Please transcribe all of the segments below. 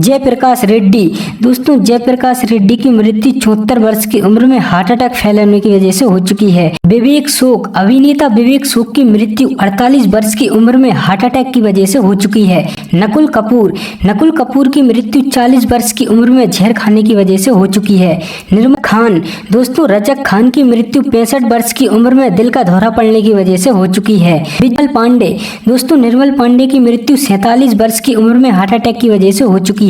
जयप्रकाश रेड्डी, दोस्तों जयप्रकाश रेड्डी की मृत्यु 74 वर्ष की उम्र में हार्ट अटैक फैलने की वजह से हो चुकी है। विवेक शोक, अभिनेता विवेक शोक की मृत्यु 48 वर्ष की उम्र में हार्ट अटैक की वजह से हो चुकी है। नकुल कपूर, नकुल कपूर की मृत्यु 40 वर्ष की उम्र में जहर खाने की वजह से हो चुकी है। निर्मल खान, दोस्तों रजक खान की मृत्यु 65 वर्ष की उम्र में दिल का दौरा पड़ने की वजह से हो चुकी है। निर्मल पांडे, दोस्तों निर्मल पांडे की मृत्यु 47 वर्ष की उम्र में हार्ट अटैक की वजह से हो चुकी है।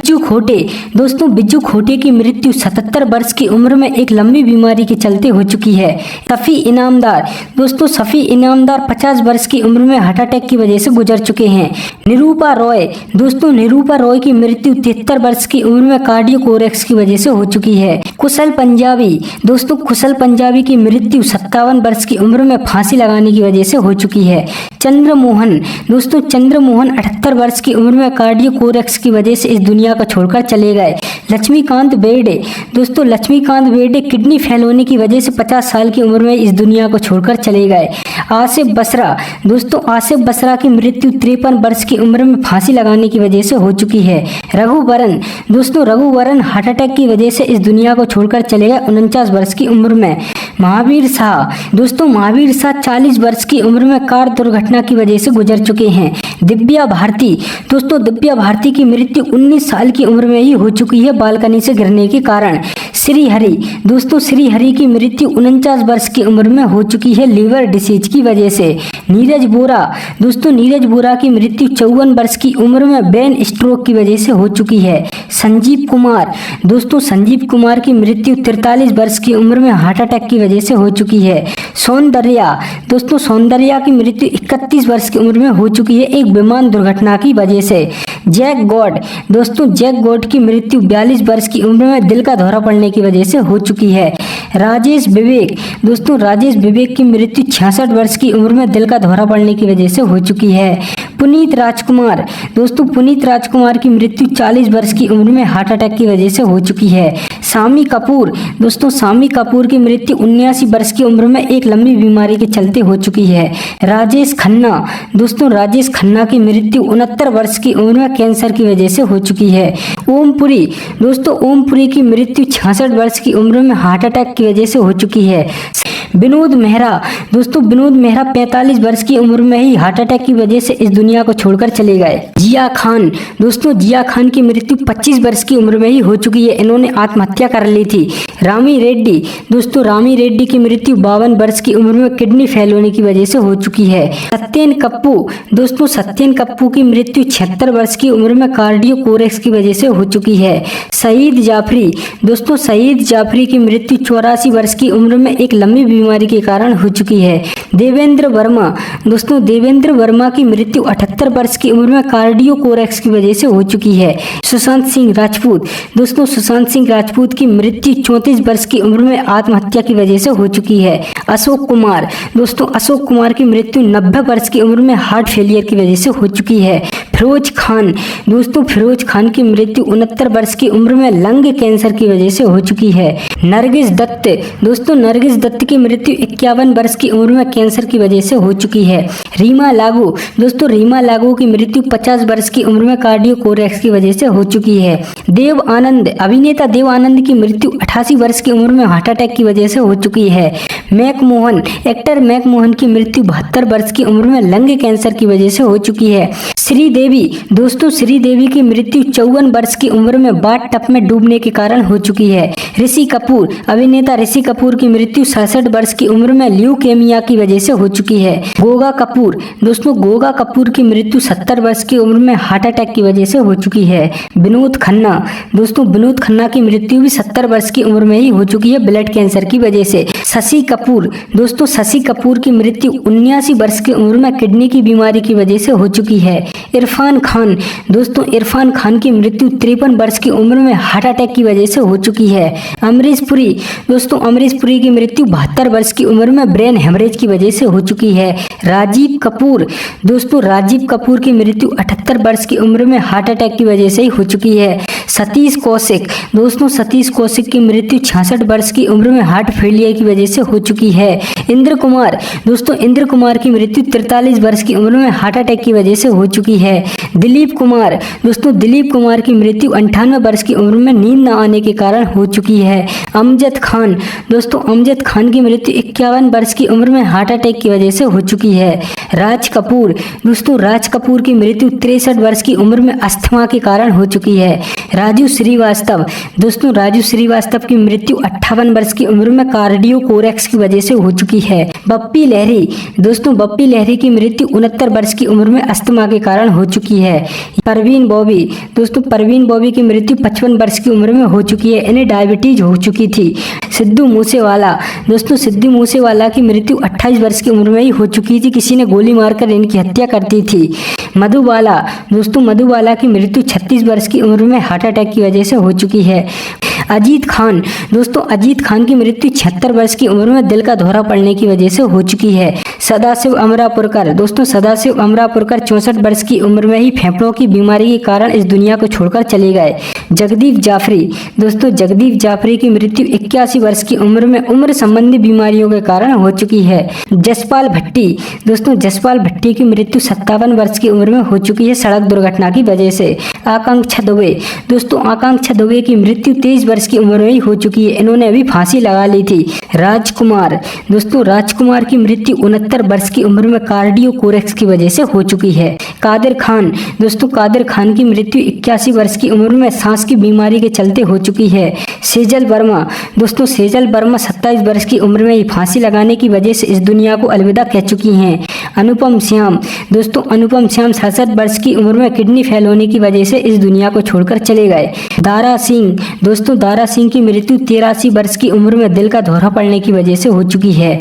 बिज्जू खोटे, दोस्तों बिज्जू खोटे की मृत्यु 77 वर्ष की उम्र में एक लंबी बीमारी के चलते हो चुकी है। सफी इनामदार, दोस्तों सफी इनामदार 50 वर्ष की उम्र में हार्ट अटैक की वजह से गुजर चुके हैं। निरूपा रॉय, दोस्तों निरूपा रॉय की मृत्यु 73 वर्ष की उम्र में कार्डियोकोरेक्स की वजह से हो चुकी है। कुशल पंजाबी, दोस्तों कुशल पंजाबी की मृत्यु 57 वर्ष की उम्र में फांसी लगाने की वजह से हो चुकी है। चंद्रमोहन, दोस्तों चंद्रमोहन 78 वर्ष की उम्र में कार्डियोकोरेक्स की वजह से इस दुनिया को छोड़कर चले गए। लक्ष्मीकांत बेर्डे, दोस्तों लक्ष्मीकांत बेर्डे किडनी फेल होने की वजह से 50 साल की उम्र में इस दुनिया को छोड़कर चले गए। आसिफ बसरा, दोस्तों आसिफ बसरा की मृत्यु 53 वर्ष की उम्र में फांसी लगाने की वजह से हो चुकी है। रघुवरन, दोस्तों रघुवरन हार्ट अटैक की वजह से इस दुनिया को छोड़कर चले गए 49 वर्ष की उम्र में। महावीर शाह, दोस्तों महावीर शाह 40 वर्ष की उम्र में कार दुर्घटना की वजह से गुजर चुके हैं। दिव्या भारती, दोस्तों दिव्या भारती की मृत्यु 19 साल की उम्र में ही हो चुकी है बालकनी से गिरने के कारण। श्रीहरि, दोस्तों श्रीहरि की मृत्यु 49 वर्ष की उम्र में हो चुकी है लीवर डिसीज की वजह से। नीरज बोरा, दोस्तों नीरज बोरा की मृत्यु 54 वर्ष की उम्र में ब्रेन स्ट्रोक की वजह से हो चुकी है। संजीव कुमार, दोस्तों संजीव कुमार की मृत्यु 43 वर्ष की उम्र में हार्ट अटैक की वजह से हो चुकी है। सौंदर्या, दोस्तों सौंदर्या की मृत्यु 31 वर्ष की उम्र में हो चुकी है एक विमान दुर्घटना की वजह से। जैक गॉड, दोस्तों जैक गॉड की मृत्यु 42 वर्ष की उम्र में दिल का दौरा पड़ने की वजह से हो चुकी है। राजेश विवेक, दोस्तों राजेश विवेक की मृत्यु 66 वर्ष की उम्र में दिल का दौरा पड़ने की वजह से हो चुकी है। पुनीत राजकुमार, दोस्तों पुनीत राजकुमार की मृत्यु 40 वर्ष की उम्र में हार्ट अटैक की वजह से हो चुकी है। शामी कपूर, दोस्तों शामी कपूर की मृत्यु 79 वर्ष की उम्र में एक लंबी बीमारी के चलते हो चुकी है। राजेश खन्ना, दोस्तों राजेश खन्ना की मृत्यु 69 वर्ष की उम्र में कैंसर की वजह से हो चुकी है। ओमपुरी, दोस्तों ओमपुरी की मृत्यु 66 वर्ष की उम्र में हार्ट अटैक की वजह से हो चुकी है। विनोद मेहरा, दोस्तों विनोद मेहरा 45 वर्ष की उम्र में ही हार्ट अटैक की वजह से इस दुनिया को छोड़कर चले गए। जिया खान, दोस्तों जिया खान की मृत्यु 25 वर्ष की उम्र में ही हो चुकी है, इन्होंने आत्महत्या कर ली थी। रामी रेड्डी, दोस्तों रामी रेड्डी की मृत्यु 52 वर्ष की उम्र में किडनी फेल होने की वजह से हो चुकी है। सत्येन कप्पू, दोस्तों सत्येन कप्पू की मृत्यु 76 वर्ष की उम्र में कार्डियोकोरेक्स की वजह से हो चुकी है। सईद जाफरी, दोस्तों सईद जाफरी की मृत्यु 84 वर्ष की उम्र में एक लंबी बीमारी के कारण हो चुकी है। देवेंद्र वर्मा, दोस्तों देवेंद्र वर्मा की मृत्यु 78 वर्ष की उम्र में कार्डियोकोरेक्स की वजह से हो चुकी है। सुशांत सिंह राजपूत, दोस्तों सुशांत सिंह राजपूत की मृत्यु 34 वर्ष की उम्र में आत्महत्या की वजह से हो चुकी है। अशोक कुमार, दोस्तों अशोक कुमार की मृत्यु 90 वर्ष की उम्र में हार्ट फेलियर की वजह से हो चुकी है। फिरोज खान, दोस्तों फिरोज खान की मृत्यु 69 वर्ष की उम्र में लंग कैंसर की वजह से हो चुकी है। नरगिस दत्त, दोस्तों नरगिस दत्त की मृत्यु 51 वर्ष की उम्र में कैंसर की वजह से हो चुकी है। रीमा लागू, दोस्तों रीमा लागू की मृत्यु 50 वर्ष की उम्र में कार्डियोकोरेक्स की वजह से हो चुकी है। देव आनंद, अभिनेता देव आनंद की मृत्यु 88 वर्ष की उम्र में हार्ट अटैक की वजह से हो चुकी है। मैकमोहन, एक्टर मैकमोहन की मृत्यु 72 वर्ष की उम्र में लंग कैंसर की वजह से हो चुकी है। श्रीदेवी, दोस्तों श्रीदेवी की मृत्यु 54 वर्ष की उम्र में बाथ टब में डूबने के कारण हो चुकी है। ऋषि कपूर, अभिनेता ऋषि कपूर की मृत्यु 67 वर्ष की उम्र में ल्यूकेमिया की वजह से हो चुकी है। गोगा कपूर, दोस्तों गोगा कपूर की मृत्यु 70 वर्ष की उम्र में हार्ट अटैक की वजह से हो चुकी है। विनोद खन्ना, दोस्तों विनोद खन्ना की मृत्यु भी 70 वर्ष की उम्र में ही हो चुकी है ब्लड कैंसर की वजह से। शशि कपूर, दोस्तों शशि कपूर की मृत्यु 79 वर्ष की उम्र में किडनी की बीमारी की वजह से हो चुकी है। इरफान खान, दोस्तों इरफान खान की मृत्यु 53 वर्ष की उम्र में हार्ट अटैक की वजह से हो चुकी है। अमरीश पुरी, दोस्तों अमरीश पुरी की मृत्यु 72 वर्ष की उम्र में ब्रेन हेमरेज की वजह से हो चुकी है। राजीव कपूर, दोस्तों राजीव कपूर की मृत्यु 78 वर्ष की उम्र में हार्ट अटैक की वजह से ही हो चुकी है। सतीश कौशिक, दोस्तों सतीश कौशिक की मृत्यु 66 वर्ष की उम्र में हार्ट फेलियर की वजह से हो चुकी है। इंद्र कुमार, दोस्तों इंद्र कुमार की मृत्यु 43 वर्ष की उम्र में हार्ट अटैक की वजह से हो चुकी है। दिलीप कुमार, दोस्तों दिलीप कुमार की मृत्यु 98 वर्ष की उम्र में नींद न आने के कारण हो चुकी है। अमजद खान, दोस्तों अमजद खान की मृत्यु 51 वर्ष की उम्र में हार्ट अटैक की वजह से हो चुकी है। राज कपूर, दोस्तों राज कपूर की मृत्यु 63 वर्ष की उम्र में अस्थमा के कारण हो चुकी है। राजू श्रीवास्तव, दोस्तों राजू श्रीवास्तव की मृत्यु 58 वर्ष की उम्र में कार्डियोकोरेक्स की वजह से हो चुकी है। बप्पी लहरी, दोस्तों बप्पी लहरी की मृत्यु 69 वर्ष की उम्र में अस्थमा के कारण हो चुकी है। परवीन बॉबी, दोस्तों परवीन बॉबी की मृत्यु 55 वर्ष की उम्र में हो चुकी है। इन्हें डायबिटीज हो चुकी थी। सिद्धू मूसेवाला, दोस्तों सिद्धू मूसेवाला की मृत्यु 28 वर्ष की उम्र में ही हो चुकी थी। किसी ने गोली मारकर इनकी हत्या कर दी थी। मधुबाला, दोस्तों मधुबाला की मृत्यु 36 वर्ष की उम्र में हार्ट अटैक की वजह से हो चुकी है। अजीत खान, दोस्तों अजीत खान की मृत्यु 76 वर्ष की उम्र में दिल का दौरा पड़ने की वजह से हो चुकी है। सदाशिव अमरापुरकर, दोस्तों सदाशिव अमरापुरकर 64 वर्ष की उम्र में ही फेफड़ों की बीमारी के कारण इस दुनिया को छोड़कर चले गए। जगदीप जाफरी, दोस्तों जगदीप जाफरी की मृत्यु 81 वर्ष की उम्र में उम्र संबंधी बीमारियों के कारण हो चुकी है। जसपाल भट्टी, दोस्तों जसपाल भट्टी की मृत्यु 57 वर्ष की उम्र में हो चुकी है सड़क दुर्घटना की वजह से। आकांक्षा दुबे, दोस्तों आकांक्षा दुबे की मृत्यु 23 वर्ष की उम्र में ही हो चुकी है। इन्होंने अभी फांसी लगा ली थी। राजकुमार, दोस्तों राजकुमार की मृत्यु 69 वर्ष की उम्र में कार्डियोकोरेक्स की वजह से हो चुकी है। कादिर खान, दोस्तों कादिर खान की मृत्यु 81 वर्ष की उम्र में सांस की बीमारी के चलते हो चुकी है। सेजल वर्मा, दोस्तों सेजल वर्मा 27 वर्ष की उम्र में ही फांसी लगाने की वजह से इस दुनिया को अलविदा कह चुकी हैं। अनुपम श्याम, दोस्तों अनुपम श्याम 67 वर्ष की उम्र में किडनी फेल होने की वजह से इस दुनिया को छोड़कर चले गए। दारा सिंह, दोस्तों दारा सिंह की मृत्यु 83 वर्ष की उम्र में दिल का दौरा पड़ने की वजह से हो चुकी है।